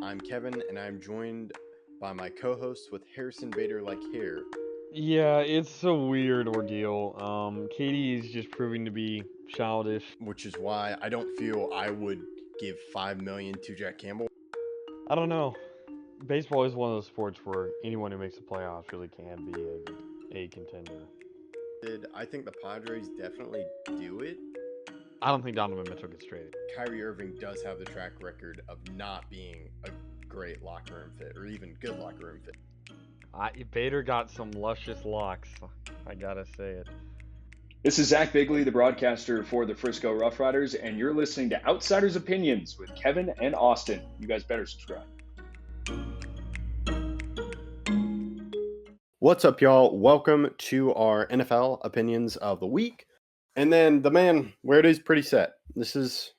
I'm Kevin, and I'm joined by my co-host with Harrison Bader like hair. Yeah, it's a weird ordeal. Katie is just proving to be childish. Which is why I don't feel I would give $5 million to Jack Campbell. I don't know. Baseball is one of those sports where anyone who makes the playoffs really can be a contender. I think the Padres definitely do it. I don't think Donovan Mitchell gets traded. Kyrie Irving does have the track record of not being a great locker room fit, or even good locker room fit. Bader got some luscious locks. I gotta say it. This is Zach Bigley, the broadcaster for the Frisco Rough Riders, and you're listening to Outsiders Opinions with Kevin and Austin. You guys better subscribe. What's up, y'all? Welcome to our NFL opinions of the week. And then the man, where it is pretty set. This is,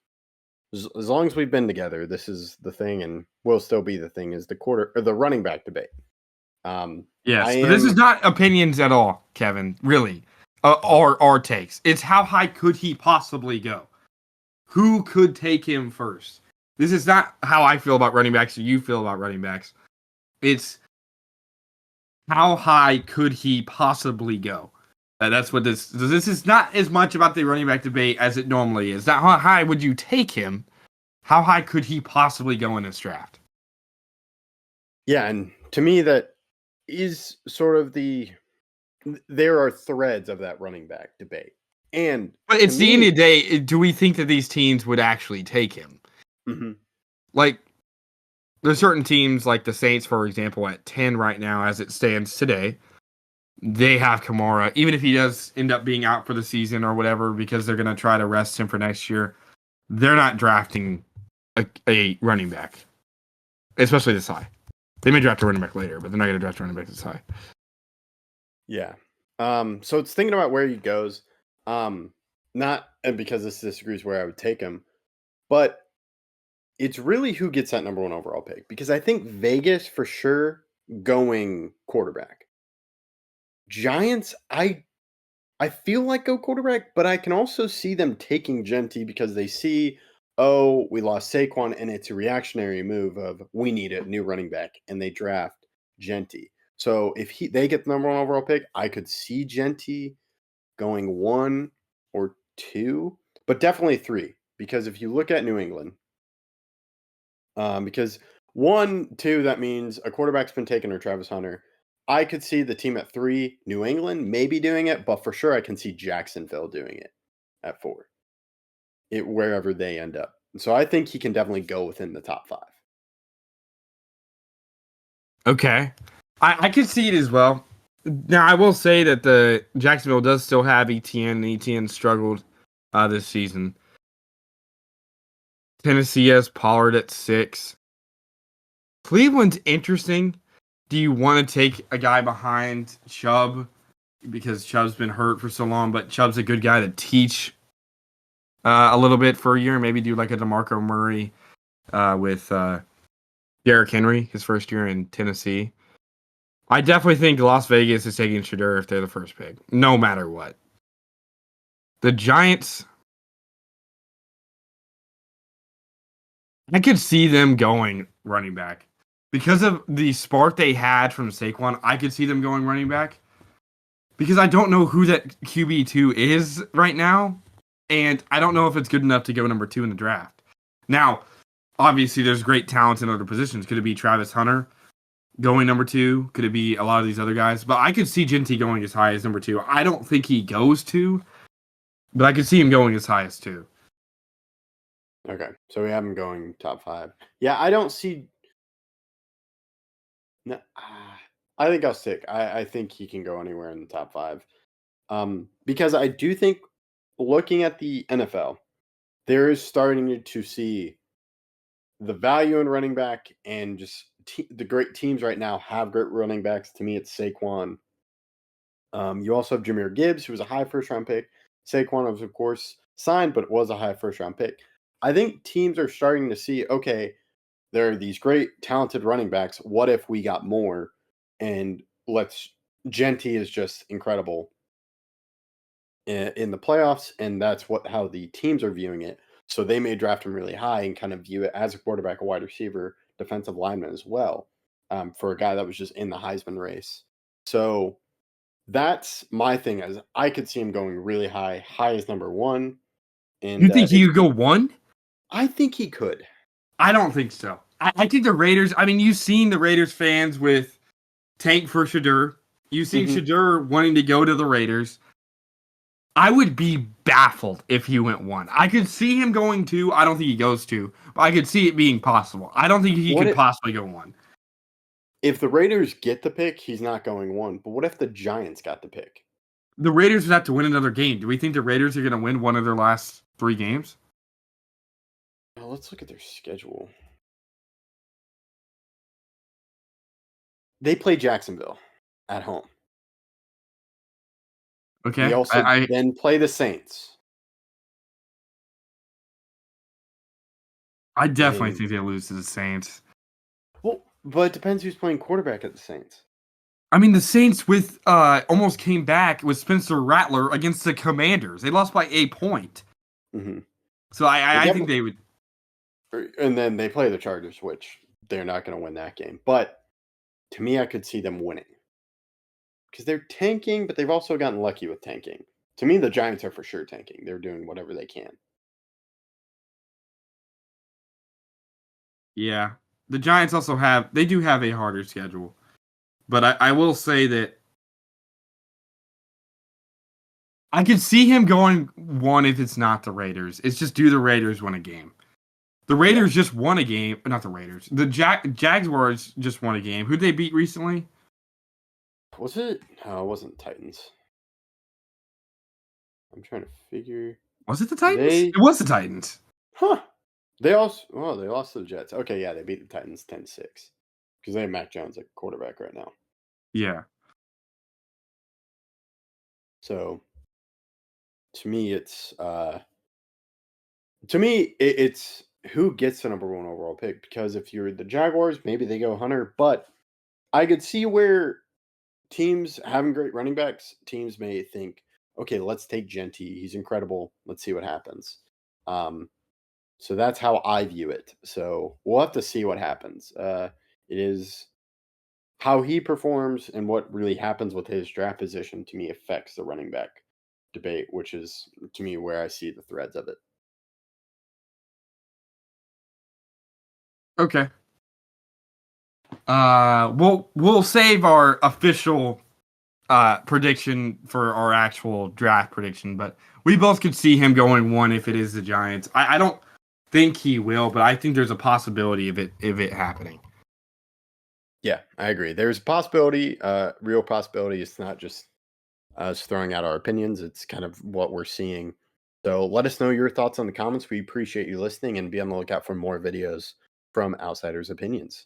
as long as we've been together, this is the thing, and will still be the thing, is the running back debate. Yes, but this is not opinions at all, Kevin, really, or our takes. It's how high could he possibly go? Who could take him first? This is not how I feel about running backs or you feel about running backs. It's how high could he possibly go? That's what this is not as much about the running back debate as it normally is. Not how high would you take him? How high could he possibly go in this draft? Yeah, and to me that is sort of there are threads of that running back debate. But it's the end of the day, do we think that these teams would actually take him? Mm-hmm. Like, there's certain teams, like the Saints, for example, at 10 right now as it stands today. They have Kamara, even if he does end up being out for the season or whatever, because they're going to try to rest him for next year. They're not drafting a running back, especially this high. They may draft a running back later, but they're not going to draft a running back this high. Yeah. So it's thinking about where he goes. Not and because this disagrees where I would take him, but it's really who gets that number one overall pick. Because I think Vegas for sure going quarterback. Giants, I feel like go quarterback, but I can also see them taking Jeanty because they see, oh, we lost Saquon, and it's a reactionary move of we need a new running back, and they draft Jeanty. So if they get the number one overall pick, I could see Jeanty going 1 or 2, but definitely 3. Because if you look at New England, because 1, 2, that means a quarterback's been taken or Travis Hunter. I could see the team at 3, New England, maybe doing it, but for sure I can see Jacksonville doing it at 4. Wherever they end up. So I think he can definitely go within the top 5. Okay. I could see it as well. Now, I will say that the Jacksonville does still have Etienne, and Etienne struggled this season. Tennessee has Pollard at 6. Cleveland's interesting. Do you want to take a guy behind Chubb? Because Chubb's been hurt for so long, but Chubb's a good guy to teach a little bit for a year. Maybe do like a DeMarco Murray with Derrick Henry, his first year in Tennessee. I definitely think Las Vegas is taking Shedeur if they're the first pick, no matter what. The Giants, I could see them going running back. Because of the spark they had from Saquon, I could see them going running back. Because I don't know who that QB2 is right now, and I don't know if it's good enough to go number 2 in the draft. Now, obviously, there's great talent in other positions. Could it be Travis Hunter going number 2? Could it be a lot of these other guys? But I could see Jeanty going as high as number 2. I don't think he goes 2, but I could see him going as high as 2. Okay, so we have him going top 5. Yeah, I don't see. No, I think I'll stick. I think he can go anywhere in the top 5. Because I do think, looking at the NFL, there is starting to see the value in running back, and just the great teams right now have great running backs. To me, it's Saquon. You also have Jahmyr Gibbs, who was a high first-round pick. Saquon was, of course, signed, but it was a high first-round pick. I think teams are starting to see, okay, there are these great, talented running backs. What if we got more? And Jeanty is just incredible in the playoffs, and that's how the teams are viewing it. So they may draft him really high and kind of view it as a quarterback, a wide receiver, defensive lineman as well, for a guy that was just in the Heisman race. So that's my thing. Is I could see him going really high as number 1. And You think he could go 1? I think he could. I don't think so. I think the Raiders. I mean, you've seen the Raiders fans with tank for Shadur. You've seen Shadur wanting to go to the Raiders. I would be baffled if he went 1. I could see him going 2. I don't think he goes 2, but I could see it being possible. I don't think he could possibly go 1. If the Raiders get the pick, he's not going 1. But what if the Giants got the pick? The Raiders would have to win another game. Do we think the Raiders are going to win one of their last 3 games? Well, let's look at their schedule. They play Jacksonville at home. Okay. They also then play the Saints. I definitely think they lose to the Saints. Well, but it depends who's playing quarterback at the Saints. I mean, the Saints with almost came back with Spencer Rattler against the Commanders. They lost by a point. Mm-hmm. So I think they would. And then they play the Chargers, which they're not going to win that game. But to me, I could see them winning. Because they're tanking, but they've also gotten lucky with tanking. To me, the Giants are for sure tanking. They're doing whatever they can. Yeah. The Giants also have a harder schedule. But I will say that I could see him going 1 if it's not the Raiders. It's just, do the Raiders win a game? The Raiders just won a game. Not the Raiders. The Jaguars just won a game. Who'd they beat recently? Was it? No, it wasn't Titans. I'm trying to figure. Was it the Titans? It was the Titans. Huh. They lost to the Jets. Okay, yeah, they beat the Titans 10-6. Because they have Mac Jones at quarterback right now. Yeah. So, to me, it's who gets the number 1 overall pick. Because if you're the Jaguars, maybe they go Hunter. But I could see where teams having great running backs, teams may think, okay, let's take Jeanty. He's incredible. Let's see what happens. So that's how I view it. So we'll have to see what happens. It is how he performs and what really happens with his draft position, to me, affects the running back debate, which is, to me, where I see the threads of it. Okay. We'll save our official prediction for our actual draft prediction, but we both could see him going 1 if it is the Giants. I don't think he will, but I think there's a possibility of it happening. Yeah, I agree. There's a possibility, real possibility. It's not just us throwing out our opinions. It's kind of what we're seeing. So let us know your thoughts in the comments. We appreciate you listening, and be on the lookout for more videos from Outsiders Opinions.